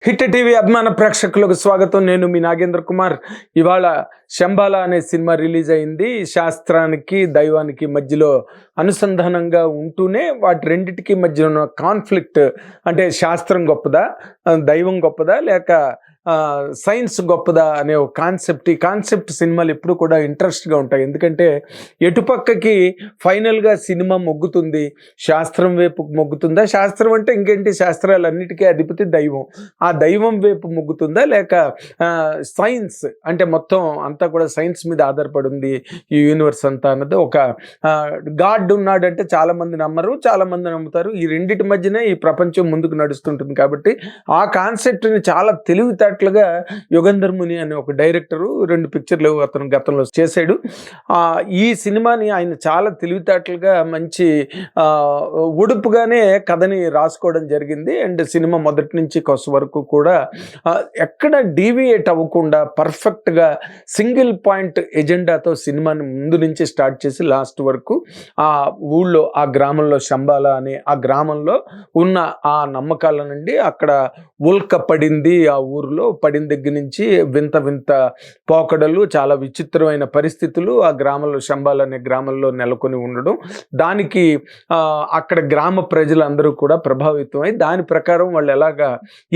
Hit TV అభిమాన ప్రేక్షకులకు స్వాగతం. నేను మీ నాగేంద్ర కుమార్. ఇవాళ శంబాల అనే సినిమా రిలీజ్ అయింది. శాస్త్రానికి దైవానికి మధ్యలో అనుసంధానంగా ఉంటూనే వాటి రెండిటికి మధ్య ఉన్న కాన్ఫ్లిక్ట్, అంటే శాస్త్రం గొప్పదా, దైవం గొప్పదా, లేక సైన్స్ గొప్పదా అనే ఒక కాన్సెప్ట్. ఈ కాన్సెప్ట్ సినిమాలు ఎప్పుడు కూడా ఇంట్రెస్ట్గా ఉంటాయి. ఎందుకంటే ఎటుపక్కకి ఫైనల్గా సినిమా మొగ్గుతుంది, శాస్త్రం వైపు మొగ్గుతుందా, శాస్త్రం అంటే ఇంకేంటి, శాస్త్రాలన్నిటికీ అధిపతి దైవం, ఆ దైవం వైపు మొగ్గుతుందా, లేక సైన్స్ అంటే మొత్తం అంతా కూడా సైన్స్ మీద ఆధారపడి ఉంది ఈ యూనివర్స్ అంతా అన్నది. ఒక గాడ్ ఉన్నాడంటే చాలామంది నమ్మరు, చాలామంది నమ్ముతారు. ఈ రెండింటి మధ్యనే ఈ ప్రపంచం ముందుకు నడుస్తుంటుంది. కాబట్టి ఆ కాన్సెప్ట్ని చాలా తెలివితేటలుగా యుగంధర్ ముని అనే ఒక డైరెక్టరు 2 పిక్చర్లు అతను గతంలో చేశాడు. ఈ సినిమాని ఆయన చాలా తెలివితేటలుగా మంచి ఉడుపుగానే కథని రాసుకోవడం జరిగింది. అండ్ సినిమా మొదటి నుంచి కొస వరకు కూడా ఎక్కడ డీవియేట్ అవ్వకుండా పర్ఫెక్ట్గా సింగిల్ పాయింట్ ఎజెండాతో సినిమాని ముందు నుంచి స్టార్ట్ చేసి లాస్ట్ వరకు ఆ ఊళ్ళో, ఆ గ్రామంలో, శంబాల అనే ఆ గ్రామంలో ఉన్న ఆ నమ్మకాల నుండి, అక్కడ ఉల్క పడింది, ఆ ఊరిలో పడిన దగ్గర నుంచి వింత వింత పోకడలు, చాలా విచిత్రమైన పరిస్థితులు ఆ గ్రామంలో, శంబాల అనే గ్రామంలో నెలకొని ఉండడం, దానికి అక్కడ గ్రామ ప్రజలందరూ కూడా ప్రభావితమై దాని ప్రకారం వాళ్ళు ఎలాగా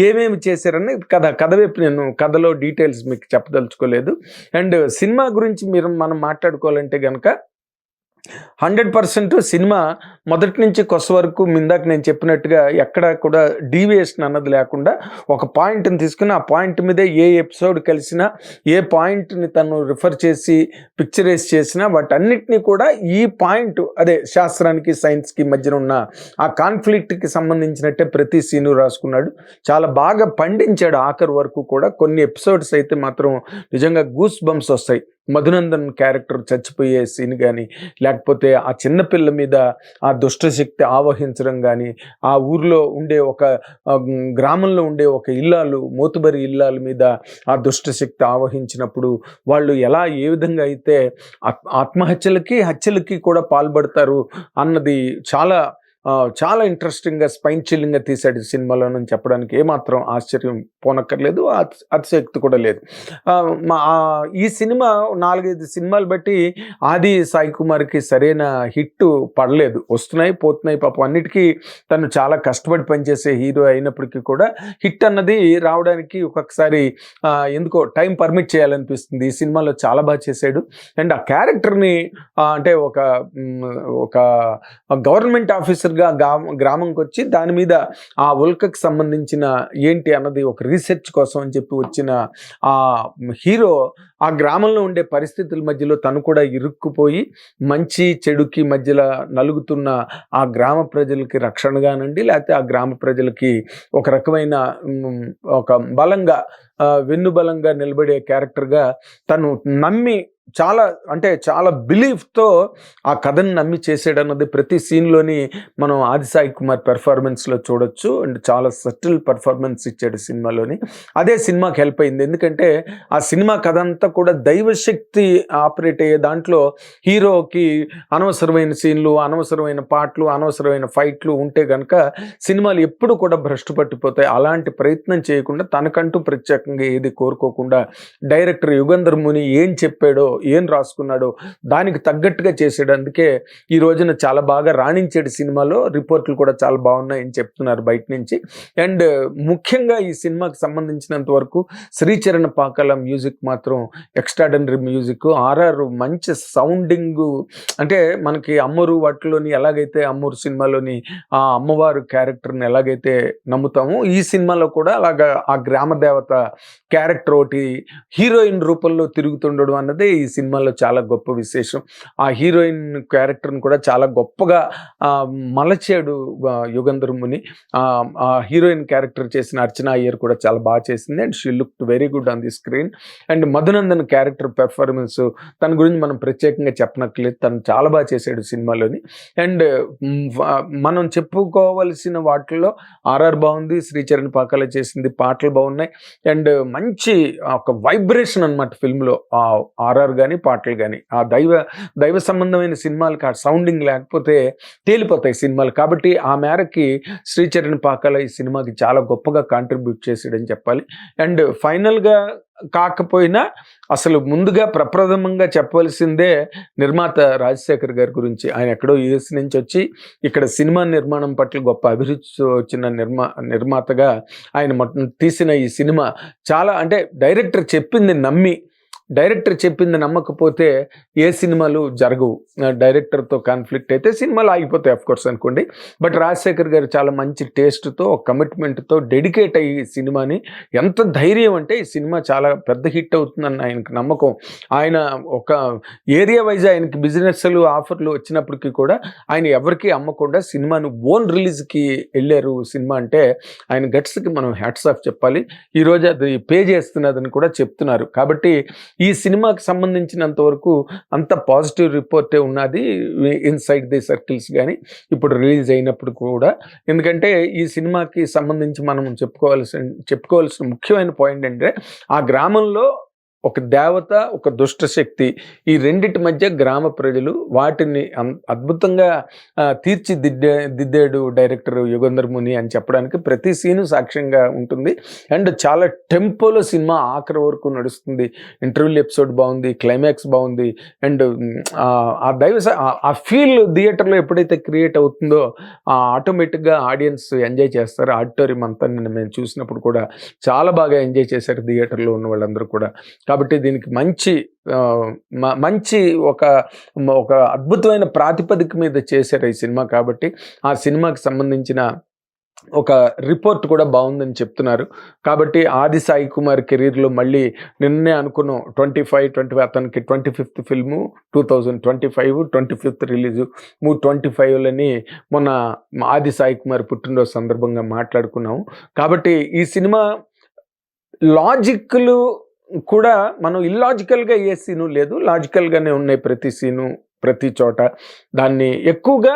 ఏమేమి చేశారని కథ వైపు నేను కథలో డీటెయిల్స్ మీకు చెప్పదలుచుకోలేదు. అండ్ సినిమా గురించి మనం మాట్లాడుకోవాలంటే కనుక 100% సినిమా మొదటి నుంచి కొస వరకు ఇందాక నేను చెప్పినట్టుగా ఎక్కడ కూడా డీవియేషన్ అన్నది లేకుండా ఒక పాయింట్ని తీసుకుని ఆ పాయింట్ మీదే ఏ ఎపిసోడ్ కలిసినా, ఏ పాయింట్ని తను రిఫర్ చేసి పిక్చరైజ్ చేసినా వాటన్నిటినీ కూడా ఈ పాయింట్, అదే శాస్త్రానికి సైన్స్కి మధ్యన ఉన్న ఆ కాన్ఫ్లిక్ట్కి సంబంధించినట్టే ప్రతి సీను రాసుకున్నాడు. చాలా బాగా పండించాడు ఆఖరి వరకు కూడా. కొన్ని ఎపిసోడ్స్ అయితే మాత్రం నిజంగా గూస్ బంప్స్ వస్తాయి. మధునందన్ క్యారెక్టర్ చచ్చిపోయే సీన్ కానీ, లేకపోతే ఆ చిన్నపిల్ల మీద ఆ దుష్టశక్తి ఆవహించడం కానీ, ఆ ఊర్లో ఉండే ఒక గ్రామంలో ఉండే ఒక ఇల్లాలు, మోతుబరి ఇల్లాల మీద ఆ దుష్టశక్తి ఆవహించినప్పుడు వాళ్ళు ఎలా, ఏ విధంగా అయితే ఆత్మహత్యలకి, హత్యలకి కూడా పాల్పడతారు అన్నది చాలా చాలా ఇంట్రెస్టింగ్గా, స్పైన్ చిల్లింగ్గా తీశాడు ఈ సినిమాలోనని చెప్పడానికి ఏమాత్రం ఆశ్చర్యం పోనక్కర్లేదు, అతిశక్తి కూడా లేదు. ఈ సినిమా 4-5 సినిమాలు బట్టి ఆది సాయి కుమార్కి సరైన హిట్ పడలేదు. వస్తున్నాయి పోతున్నాయి, పాపం అన్నిటికీ తను చాలా కష్టపడి పనిచేసే హీరో అయినప్పటికీ కూడా హిట్ అన్నది రావడానికి ఒక్కొక్కసారి ఎందుకో టైం పర్మిట్ చేయాలనిపిస్తుంది. ఈ సినిమాలో చాలా బాగా చేశాడు. అండ్ ఆ క్యారెక్టర్ని అంటే ఒక గవర్నమెంట్ ఆఫీసర్గా గ్రామంకి వచ్చి దాని మీద ఆ ఉల్కకి సంబంధించిన ఏంటి అన్నది ఒక రీసెర్చ్ కోసం అని చెప్పి వచ్చిన ఆ హీరో ఆ గ్రామంలో ఉండే పరిస్థితుల మధ్యలో తను కూడా ఇరుక్కుపోయి మంచి చెడుకి మధ్యలో నలుగుతున్న ఆ గ్రామ ప్రజలకి రక్షణగానండి, లేకపోతే ఆ గ్రామ ప్రజలకి ఒక రకమైన ఒక బలంగా, వెన్నుబలంగా నిలబడే క్యారెక్టర్గా తను నమ్మి, చాలా బిలీఫ్తో ఆ కథను నమ్మి చేసాడన్నది ప్రతి సీన్లోని మనం ఆది సాయి కుమార్ పెర్ఫార్మెన్స్లో చూడొచ్చు. అండ్ చాలా సటిల్ పెర్ఫార్మెన్స్ ఇచ్చాడు సినిమాలోని. అదే సినిమాకి హెల్ప్ అయింది. ఎందుకంటే ఆ సినిమా కథ అంతా కూడా దైవశక్తి ఆపరేట్ అయ్యే దాంట్లో హీరోకి అనవసరమైన సీన్లు, అనవసరమైన పాటలు, అనవసరమైన ఫైట్లు ఉంటే కనుక సినిమాలు ఎప్పుడు కూడా భ్రష్టు పట్టిపోతాయి. అలాంటి ప్రయత్నం చేయకుండా, తనకంటూ ప్రత్యేకంగా ఏది కోరుకోకుండా డైరెక్టర్ యుగంధర్ ముని ఏం చెప్పాడో, ఏం రాసుకున్నాడో దానికి తగ్గట్టుగా చేసాడు. అందుకే ఈ రోజున చాలా బాగా రాణించాడు సినిమాలో. రిపోర్ట్లు కూడా చాలా బాగున్నాయని చెప్తున్నారు బయట నుంచి. అండ్ ముఖ్యంగా ఈ సినిమాకి సంబంధించినంత వరకు శ్రీచరణ్ పాకాల మ్యూజిక్ మాత్రం ఎక్స్ట్రాడనరీ మ్యూజిక్. ఆర్ఆర్ మంచి సౌండింగ్, అంటే మనకి అమ్మూరు వాటిలోని ఎలాగైతే అమ్మూరు సినిమాలోని ఆ అమ్మవారు క్యారెక్టర్ని ఎలాగైతే నమ్ముతామో, ఈ సినిమాలో కూడా అలాగా ఆ గ్రామ దేవత క్యారెక్టర్ ఒకటి హీరోయిన్ రూపంలో తిరుగుతుండడం అన్నది ఈ సినిమాలో చాలా గొప్ప విశేషం. ఆ హీరోయిన్ క్యారెక్టర్ని కూడా చాలా గొప్పగా మలచాడు యుగంధర్ ముని. ఆ హీరోయిన్ క్యారెక్టర్ చేసిన అర్చనా అయ్యర్ కూడా చాలా బాగా చేసింది. And she looked very good on the screen. And Madhunandan character performance, తన గురించి మనం ప్రత్యేకంగా చెప్పనట్లేదు, తను చాలా బాగా చేశాడు సినిమాలోని. అండ్ మనం చెప్పుకోవలసిన వాటిల్లో ఆర్ఆర్ బాగుంది, శ్రీచరణ్ పాకాల చేసింది, పాటలు బాగున్నాయి. అండ్ మంచి ఒక వైబ్రేషన్ అనమాట ఫిల్మ్లో. ఆర్ఆర్ కానీ పాటలు కానీ ఆ దైవ సంబంధమైన సినిమాలకి ఆ సౌండింగ్ లేకపోతే తేలిపోతాయి సినిమాలు. కాబట్టి ఆ మేరకి శ్రీచరణ్ పాకాల ఈ సినిమాకి చాలా గొప్పగా కాంట్రిబ్యూట్ చేసాడని చెప్పాలి. అండ్ ఫైనల్గా కాకపోయినా అసలు ముందుగా ప్రప్రథమంగా చెప్పవలసిందే నిర్మాత రాజశేఖర్ గారి గురించి. ఆయన ఎక్కడో యూఎస్ నుంచి వచ్చి ఇక్కడ సినిమా నిర్మాణం పట్ల గొప్ప అభిరుచి వచ్చిన నిర్మాతగా ఆయన తీసిన ఈ సినిమా చాలా, అంటే డైరెక్టర్ చెప్పింది నమ్మకపోతే ఏ సినిమాలు జరగవు. డైరెక్టర్తో కాన్ఫ్లిక్ట్ అయితే సినిమాలు ఆగిపోతాయి కోర్స్ అనుకోండి. బట్ రాజశేఖర్ గారు చాలా మంచి టేస్ట్తో, కమిట్మెంట్తో డెడికేట్ అయ్యి ఈ సినిమాని, ఎంత ధైర్యం అంటే ఈ సినిమా చాలా పెద్ద హిట్ అవుతుందని ఆయనకు నమ్మకం. ఆయన ఒక ఏరియా వైజ్ ఆయనకి బిజినెస్లు ఆఫర్లు వచ్చినప్పటికీ కూడా ఆయన ఎవరికి అమ్మకుండా సినిమాను ఓన్ రిలీజ్కి వెళ్ళారు. సినిమా అంటే ఆయన గట్స్కి మనం హ్యాట్స్ ఆఫ్ చెప్పాలి. ఈరోజు అది పే చేస్తున్నదని కూడా చెప్తున్నారు. కాబట్టి ఈ సినిమాకి సంబంధించినంత వరకు అంత పాజిటివ్ రిపోర్టే ఉన్నది ఇన్సైడ్ ది సర్కిల్స్ కానీ ఇప్పుడు రిలీజ్ అయినప్పుడు కూడా. ఎందుకంటే ఈ సినిమాకి సంబంధించి మనం చెప్పుకోవాల్సిన ముఖ్యమైన పాయింట్ అంటే ఆ గ్రామంలో ఒక దేవత, ఒక దుష్టశక్తి, ఈ రెండిటి మధ్య గ్రామ ప్రజలు వాటిని అద్భుతంగా తీర్చిదిద్దాడు డైరెక్టర్ యుగంధర్ ముని అని చెప్పడానికి ప్రతి సీను సాక్ష్యంగా ఉంటుంది. అండ్ చాలా టెంపోలో సినిమా ఆఖరి వరకు నడుస్తుంది. ఇంటర్వ్యూల్ ఎపిసోడ్ బాగుంది, క్లైమాక్స్ బాగుంది. అండ్ ఆ ఫీల్ థియేటర్లో ఎప్పుడైతే క్రియేట్ అవుతుందో ఆటోమేటిక్గా ఆడియన్స్ ఎంజాయ్ చేస్తారు. ఆడిటోరియం అంతా మేము చూసినప్పుడు కూడా చాలా బాగా ఎంజాయ్ చేశారు థియేటర్లో ఉన్న వాళ్ళందరూ కూడా. కాబట్టి దీనికి మంచి ఒక అద్భుతమైన ప్రాతిపదిక మీద చేశారు ఈ సినిమా. కాబట్టి ఆ సినిమాకి సంబంధించిన ఒక రిపోర్ట్ కూడా బాగుందని చెప్తున్నారు. కాబట్టి ఆది సాయి కుమార్ కెరీర్లో మళ్ళీ నిన్నే అనుకున్నాం 25 అతనికి 25th ఫిల్ము 2025, 25th రిలీజు 25లని మొన్న ఆది సాయి కుమార్ పుట్టినరోజు సందర్భంగా మాట్లాడుకున్నాము. కాబట్టి ఈ సినిమా లాజిక్లు కూడా మనం ఇల్లాజికల్గా ఏ సీను లేదు, లాజికల్గానే ఉన్నాయి ప్రతి సీను ప్రతి చోట. దాన్ని ఎక్కువగా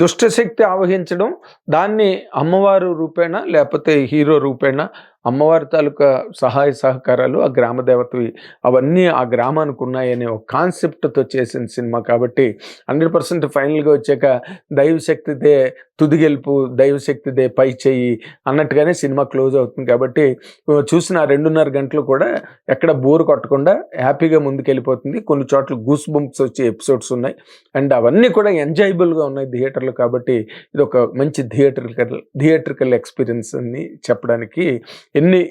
దుష్టశక్తి ఆవహించడం, దాన్ని అమ్మవారు రూపేణ లేకపోతే హీరో రూపేణ అమ్మవారి తాలూకా సహాయ సహకారాలు ఆ గ్రామ దేవతవి అవన్నీ ఆ గ్రామానికి ఉన్నాయనే ఒక కాన్సెప్ట్తో చేసిన సినిమా. కాబట్టి 100% ఫైనల్గా వచ్చాక దైవశక్తిదే తుది గెలుపు, దైవశక్తిదే పై చెయ్యి అన్నట్టుగానే సినిమా క్లోజ్ అవుతుంది. కాబట్టి చూసిన 2.5 గంటలు కూడా ఎక్కడ బోర్ కొట్టకుండా హ్యాపీగా ముందుకెళ్ళిపోతుంది. కొన్ని చోట్ల గూస్ బంప్స్ వచ్చే ఎపిసోడ్స్ ఉన్నాయి. అండ్ అవన్నీ కూడా ఎంజాయబుల్గా ఉన్నాయి థియేటర్లో. కాబట్టి ఇది ఒక మంచి థియేట్రికల్ ఎక్స్పీరియన్స్ అని చెప్పడానికి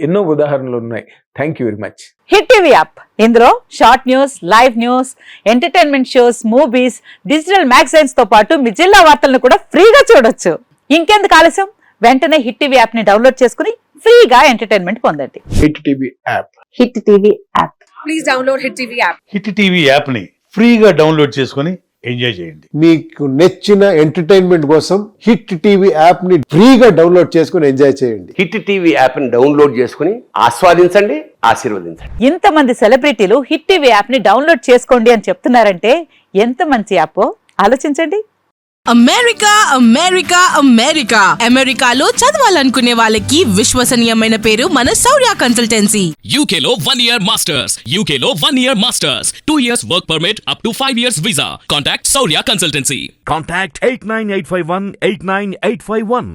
ఎన్నో ఉదాహరణలు ఉన్నాయి. Thank you very much. Hit TV app, ఇందులో short news, live news, entertainment shows, movies, digital magazines తో పాటు మీ జిల్లా వార్తలను కూడా ఫ్రీగా చూడొచ్చు. ఇంకెందుకు ఆలస్యం, వెంటనే హిట్ టీవీ యాప్ ని డౌన్లోడ్ చేసుకుని ఫ్రీగా ఎంటర్టైన్మెంట్ పొందండి. Hit TV app, hit TV app, please download hit TV app. Hit TV app ని ఫ్రీగా డౌన్లోడ్ చేసుకుని ఎంజాయ్ చేయండి. మీకు నచ్చిన ఎంటర్టైన్మెంట్ కోసం హిట్ టీవీ యాప్ ని ఫ్రీగా డౌన్లోడ్ చేసుకుని ఎంజాయ్ చేయండి. హిట్ టీవీ యాప్ ని డౌన్లోడ్ చేసుకుని ఆస్వాదించండి, ఆశీర్వదించండి. ఇంతమంది సెలబ్రిటీలు హిట్ టీవీ యాప్ ని డౌన్లోడ్ చేసుకోండి అని చెప్తున్నారంటే ఎంత మంచి యాప్ ఆలోచించండి. అమెరికా అమెరికాలో చదవాలనుకునే వాళ్ళకి విశ్వసనీయమైన పేరు మన శౌర్య కన్సల్టెన్సీ. UK లో 1 year masters, UK లో 1 year masters, 2 years work permit up to 5 years visa. Contact Saurya Consultancy. Contact 89851 89851.